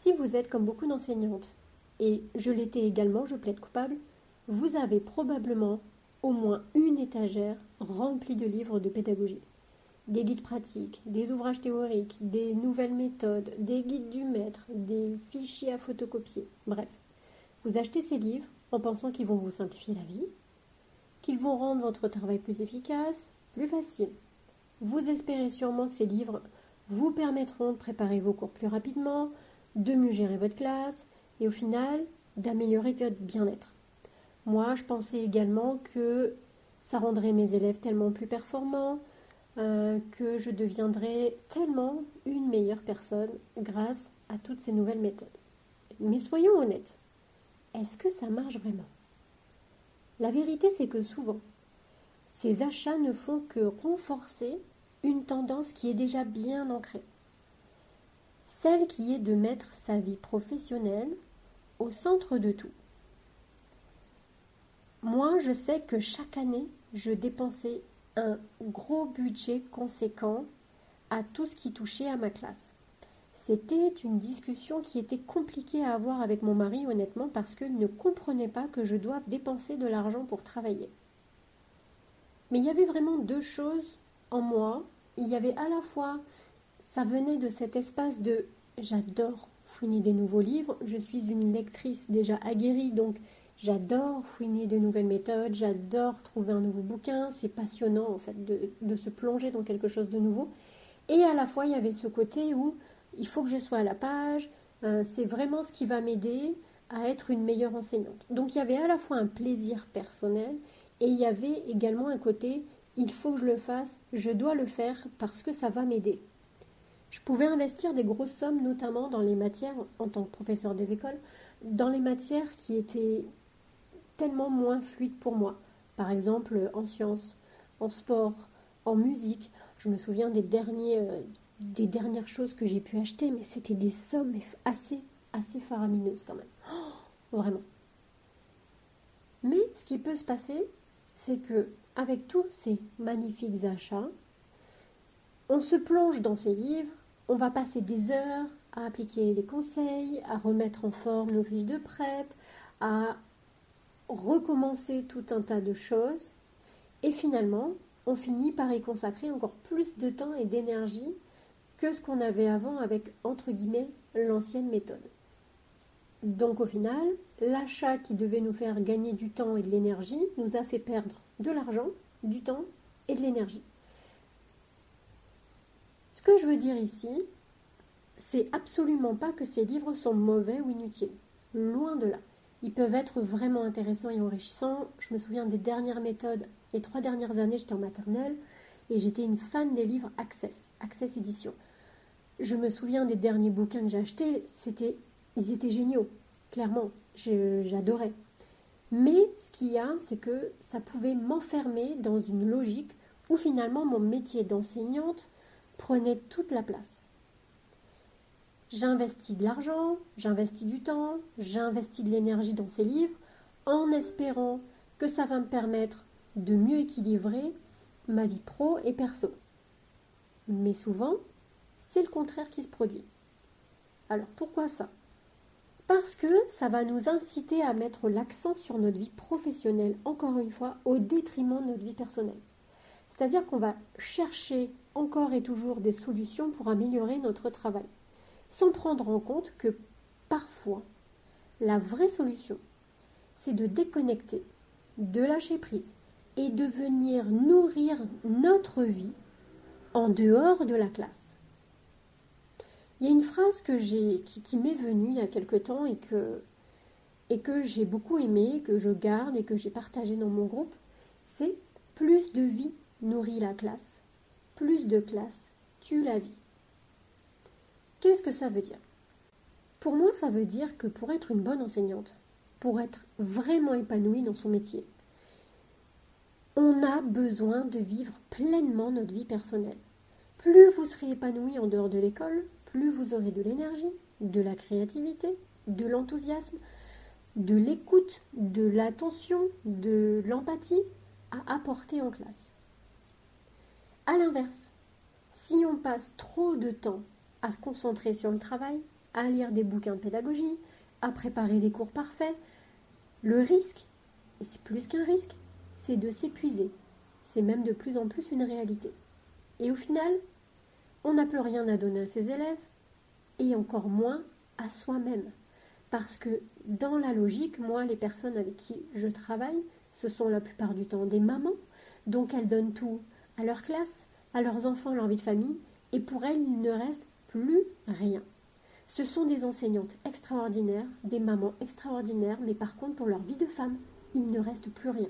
Si vous êtes comme beaucoup d'enseignantes, et je l'étais également, je plaide coupable, vous avez probablement au moins une étagère remplie de livres de pédagogie. Des guides pratiques, des ouvrages théoriques, des nouvelles méthodes, des guides du maître, des fichiers à photocopier. Bref, vous achetez ces livres en pensant qu'ils vont vous simplifier la vie, qu'ils vont rendre votre travail plus efficace, plus facile. Vous espérez sûrement que ces livres vous permettront de préparer vos cours plus rapidement, de mieux gérer votre classe et au final d'améliorer votre bien-être. Moi, je pensais également que ça rendrait mes élèves tellement plus performants, que je deviendrais tellement une meilleure personne grâce à toutes ces nouvelles méthodes. Mais soyons honnêtes, est-ce que ça marche vraiment? La vérité, c'est que souvent, ces achats ne font que renforcer une tendance qui est déjà bien ancrée. Celle qui est de mettre sa vie professionnelle au centre de tout. Moi, je sais que chaque année, je dépensais un gros budget conséquent à tout ce qui touchait à ma classe. C'était une discussion qui était compliquée à avoir avec mon mari, honnêtement, parce qu'il ne comprenait pas que je doive dépenser de l'argent pour travailler. Mais il y avait vraiment deux choses en moi. Il y avait à la fois, ça venait de cet espace de j'adore fouiner des nouveaux livres, je suis une lectrice déjà aguerrie, donc j'adore fouiner de nouvelles méthodes, j'adore trouver un nouveau bouquin, c'est passionnant en fait de se plonger dans quelque chose de nouveau. Et à la fois, il y avait ce côté où il faut que je sois à la page, c'est vraiment ce qui va m'aider à être une meilleure enseignante. Donc il y avait à la fois un plaisir personnel et il y avait également un côté il faut que je le fasse, je dois le faire parce que ça va m'aider. Je pouvais investir des grosses sommes, notamment dans les matières, en tant que professeur des écoles, dans les matières qui étaient tellement moins fluides pour moi. Par exemple, en sciences, en sport, en musique. Je me souviens des dernières choses que j'ai pu acheter, mais c'était des sommes assez faramineuses quand même. Oh, vraiment. Mais ce qui peut se passer, c'est que avec tous ces magnifiques achats, on se plonge dans ces livres, on va passer des heures à appliquer les conseils, à remettre en forme nos fiches de prep, à recommencer tout un tas de choses, et finalement, on finit par y consacrer encore plus de temps et d'énergie que ce qu'on avait avant avec, entre guillemets, l'ancienne méthode. Donc au final, l'achat qui devait nous faire gagner du temps et de l'énergie nous a fait perdre de l'argent, du temps et de l'énergie. Ce que je veux dire ici, c'est absolument pas que ces livres sont mauvais ou inutiles. Loin de là. Ils peuvent être vraiment intéressants et enrichissants. Je me souviens des dernières méthodes. Les 3 dernières années, j'étais en maternelle et j'étais une fan des livres Access Édition. Je me souviens des derniers bouquins que j'ai achetés, ils étaient géniaux, clairement, j'adorais. Mais ce qu'il y a, c'est que ça pouvait m'enfermer dans une logique où finalement mon métier d'enseignante prenait toute la place. J'investis de l'argent, j'investis du temps, j'investis de l'énergie dans ces livres en espérant que ça va me permettre de mieux équilibrer ma vie pro et perso. Mais souvent, c'est le contraire qui se produit. Alors pourquoi ça? Parce que ça va nous inciter à mettre l'accent sur notre vie professionnelle, encore une fois, au détriment de notre vie personnelle. C'est-à-dire qu'on va chercher encore et toujours des solutions pour améliorer notre travail, sans prendre en compte que parfois, la vraie solution, c'est de déconnecter, de lâcher prise et de venir nourrir notre vie en dehors de la classe. Il y a une phrase qui m'est venue il y a quelque temps et que j'ai beaucoup aimée, que je garde et que j'ai partagée dans mon groupe, c'est « plus de vie nourrit la classe, plus de classe tue la vie ». Qu'est-ce que ça veut dire? Pour moi, ça veut dire que pour être une bonne enseignante, pour être vraiment épanouie dans son métier, on a besoin de vivre pleinement notre vie personnelle. Plus vous serez épanoui en dehors de l'école, plus vous aurez de l'énergie, de la créativité, de l'enthousiasme, de l'écoute, de l'attention, de l'empathie à apporter en classe. A l'inverse, si on passe trop de temps à se concentrer sur le travail, à lire des bouquins de pédagogie, à préparer des cours parfaits. Le risque, et c'est plus qu'un risque, c'est de s'épuiser. C'est même de plus en plus une réalité. Et au final, on n'a plus rien à donner à ses élèves, et encore moins à soi-même. Parce que dans la logique, moi, les personnes avec qui je travaille, ce sont la plupart du temps des mamans, donc elles donnent tout à leur classe, à leurs enfants, à leur vie de famille, et pour elles, il ne reste plus rien. Ce sont des enseignantes extraordinaires, des mamans extraordinaires, mais par contre, pour leur vie de femme, il ne reste plus rien.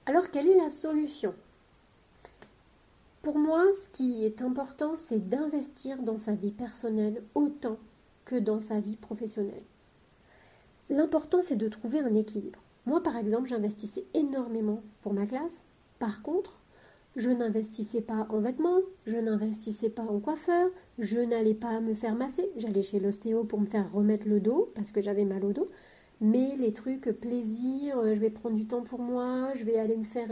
Alors, quelle est la solution ? Pour moi, ce qui est important, c'est d'investir dans sa vie personnelle autant que dans sa vie professionnelle. L'important, c'est de trouver un équilibre. Moi, par exemple, j'investissais énormément pour ma classe. Par contre, je n'investissais pas en vêtements, je n'investissais pas en coiffeur, je n'allais pas me faire masser. J'allais chez l'ostéo pour me faire remettre le dos parce que j'avais mal au dos. Mais les trucs plaisir, je vais prendre du temps pour moi, je vais aller me faire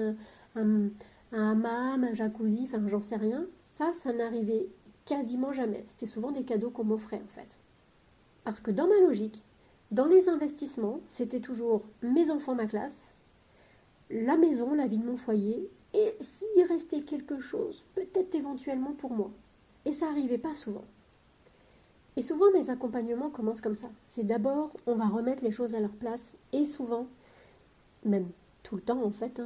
un hammam, un jacuzzi, enfin j'en sais rien. Ça n'arrivait quasiment jamais. C'était souvent des cadeaux qu'on m'offrait en fait. Parce que dans ma logique, dans les investissements, c'était toujours mes enfants, ma classe, la maison, la vie de mon foyer, et s'il restait quelque chose, peut-être éventuellement pour moi. Et ça n'arrivait pas souvent. Et souvent, mes accompagnements commencent comme ça. C'est d'abord, on va remettre les choses à leur place, et souvent, même tout le temps en fait,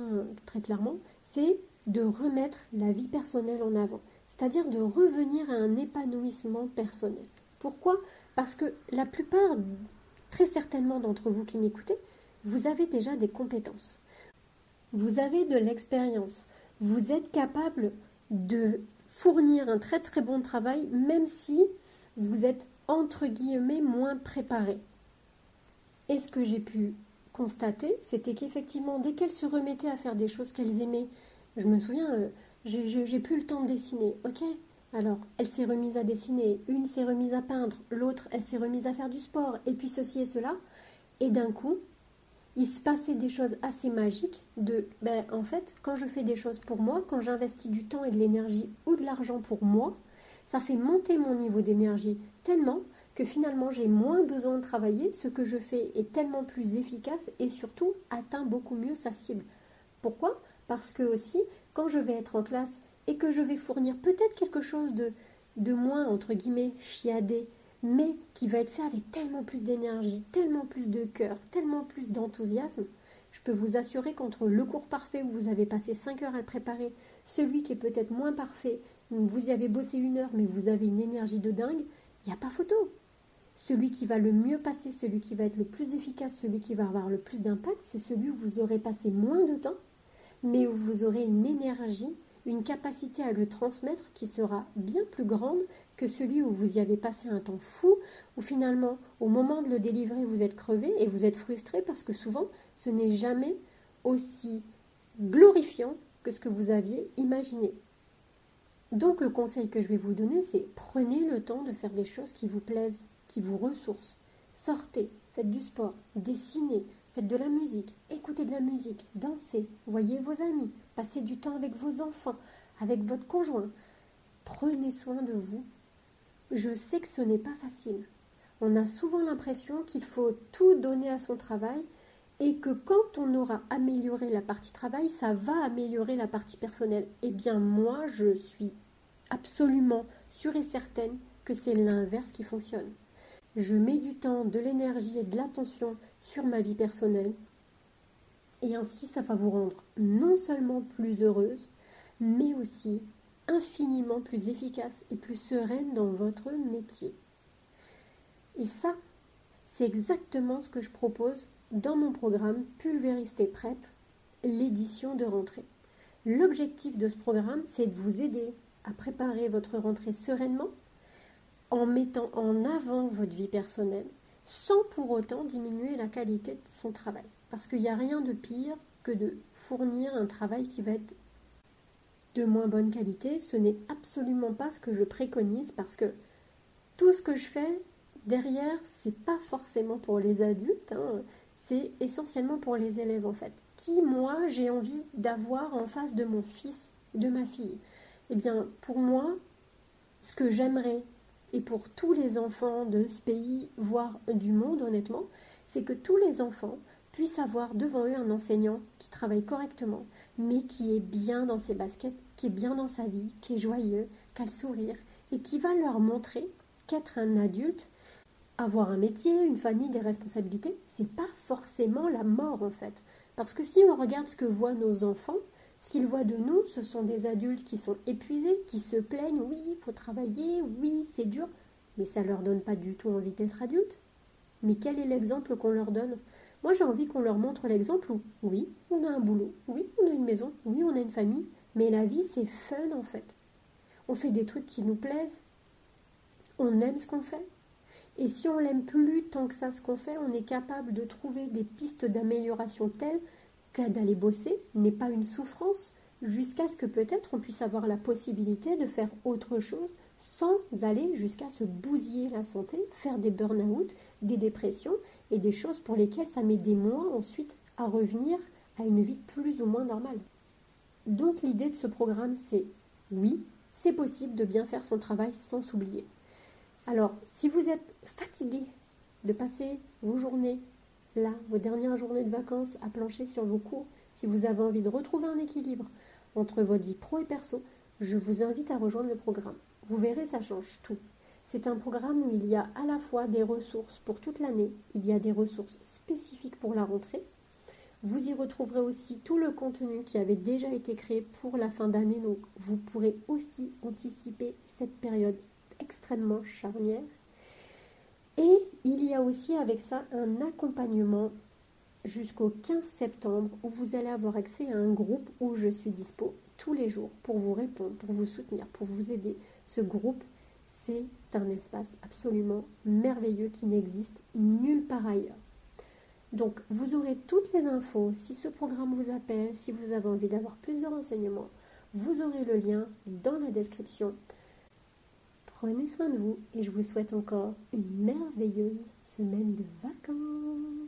très clairement, c'est de remettre la vie personnelle en avant. C'est-à-dire de revenir à un épanouissement personnel. Pourquoi ? Parce que la plupart, très certainement d'entre vous qui m'écoutez, vous avez déjà des compétences. Vous avez de l'expérience. Vous êtes capable de fournir un très très bon travail, même si vous êtes entre guillemets moins préparé. Et ce que j'ai pu constater, c'était qu'effectivement, dès qu'elles se remettaient à faire des choses qu'elles aimaient, je me souviens, j'ai plus le temps de dessiner, ok ? Alors, elle s'est remise à dessiner, une s'est remise à peindre, l'autre, elle s'est remise à faire du sport, et puis ceci et cela. Et d'un coup, il se passait des choses assez magiques en fait, quand je fais des choses pour moi, quand j'investis du temps et de l'énergie ou de l'argent pour moi, ça fait monter mon niveau d'énergie tellement que finalement j'ai moins besoin de travailler, ce que je fais est tellement plus efficace et surtout atteint beaucoup mieux sa cible. Pourquoi ? Parce que aussi, quand je vais être en classe et que je vais fournir peut-être quelque chose de moins, entre guillemets, chiadé, mais qui va être fait avec tellement plus d'énergie, tellement plus de cœur, tellement plus d'enthousiasme, je peux vous assurer qu'entre le cours parfait où vous avez passé 5 heures à le préparer, celui qui est peut-être moins parfait, où vous y avez bossé 1 heure mais vous avez une énergie de dingue, il n'y a pas photo. Celui qui va le mieux passer, celui qui va être le plus efficace, celui qui va avoir le plus d'impact, c'est celui où vous aurez passé moins de temps, mais où vous aurez une énergie, une capacité à le transmettre qui sera bien plus grande que celui où vous y avez passé un temps fou, où finalement, au moment de le délivrer, vous êtes crevé et vous êtes frustré parce que souvent, ce n'est jamais aussi glorifiant que ce que vous aviez imaginé. Donc le conseil que je vais vous donner, c'est prenez le temps de faire des choses qui vous plaisent, qui vous ressourcent. Sortez, faites du sport, dessinez, faites de la musique, écoutez de la musique, dansez, voyez vos amis, passez du temps avec vos enfants, avec votre conjoint. Prenez soin de vous. Je sais que ce n'est pas facile. On a souvent l'impression qu'il faut tout donner à son travail et que quand on aura amélioré la partie travail, ça va améliorer la partie personnelle. Eh bien moi, je suis absolument sûre et certaine que c'est l'inverse qui fonctionne. Je mets du temps, de l'énergie et de l'attention sur ma vie personnelle et ainsi ça va vous rendre non seulement plus heureuse, mais aussi infiniment plus efficace et plus sereine dans votre métier. Et ça, c'est exactement ce que je propose dans mon programme Pulvéristé Prep, l'édition de rentrée. L'objectif de ce programme, c'est de vous aider à préparer votre rentrée sereinement en mettant en avant votre vie personnelle sans pour autant diminuer la qualité de son travail. Parce qu'il n'y a rien de pire que de fournir un travail qui va être de moins bonne qualité. Ce n'est absolument pas ce que je préconise parce que tout ce que je fais derrière, c'est pas forcément pour les adultes, c'est essentiellement pour les élèves en fait. Qui, moi, j'ai envie d'avoir en face de mon fils, de ma fille. Eh bien, pour moi, ce que j'aimerais et pour tous les enfants de ce pays, voire du monde honnêtement, c'est que tous les enfants puissent avoir devant eux un enseignant qui travaille correctement, mais qui est bien dans ses baskets, qui est bien dans sa vie, qui est joyeux, qui a le sourire, et qui va leur montrer qu'être un adulte, avoir un métier, une famille, des responsabilités, c'est pas forcément la mort en fait. Parce que si on regarde ce que voient nos enfants, ce qu'ils voient de nous, ce sont des adultes qui sont épuisés, qui se plaignent, oui, il faut travailler, oui, c'est dur, mais ça ne leur donne pas du tout envie d'être adulte. Mais quel est l'exemple qu'on leur donne? Moi, j'ai envie qu'on leur montre l'exemple où, oui, on a un boulot, oui, on a une maison, oui, on a une famille, mais la vie, c'est fun en fait. On fait des trucs qui nous plaisent, on aime ce qu'on fait. Et si on l'aime plus tant que ça ce qu'on fait, on est capable de trouver des pistes d'amélioration telles que d'aller bosser n'est pas une souffrance, jusqu'à ce que peut-être on puisse avoir la possibilité de faire autre chose sans aller jusqu'à se bousiller la santé, faire des burn-out, des dépressions et des choses pour lesquelles ça met des mois ensuite à revenir à une vie plus ou moins normale. Donc l'idée de ce programme, c'est oui, c'est possible de bien faire son travail sans s'oublier. Alors, si vous êtes fatigué de passer vos journées là, vos dernières journées de vacances à plancher sur vos cours, si vous avez envie de retrouver un équilibre entre votre vie pro et perso, je vous invite à rejoindre le programme. Vous verrez, ça change tout. C'est un programme où il y a à la fois des ressources pour toute l'année, il y a des ressources spécifiques pour la rentrée. Vous y retrouverez aussi tout le contenu qui avait déjà été créé pour la fin d'année, donc vous pourrez aussi anticiper cette période extrêmement charnière. Et il y a aussi avec ça un accompagnement jusqu'au 15 septembre où vous allez avoir accès à un groupe où je suis dispo tous les jours pour vous répondre, pour vous soutenir, pour vous aider. Ce groupe, c'est un espace absolument merveilleux qui n'existe nulle part ailleurs. Donc vous aurez toutes les infos, si ce programme vous appelle, si vous avez envie d'avoir plus de renseignements, vous aurez le lien dans la description. Prenez soin de vous et je vous souhaite encore une merveilleuse semaine de vacances.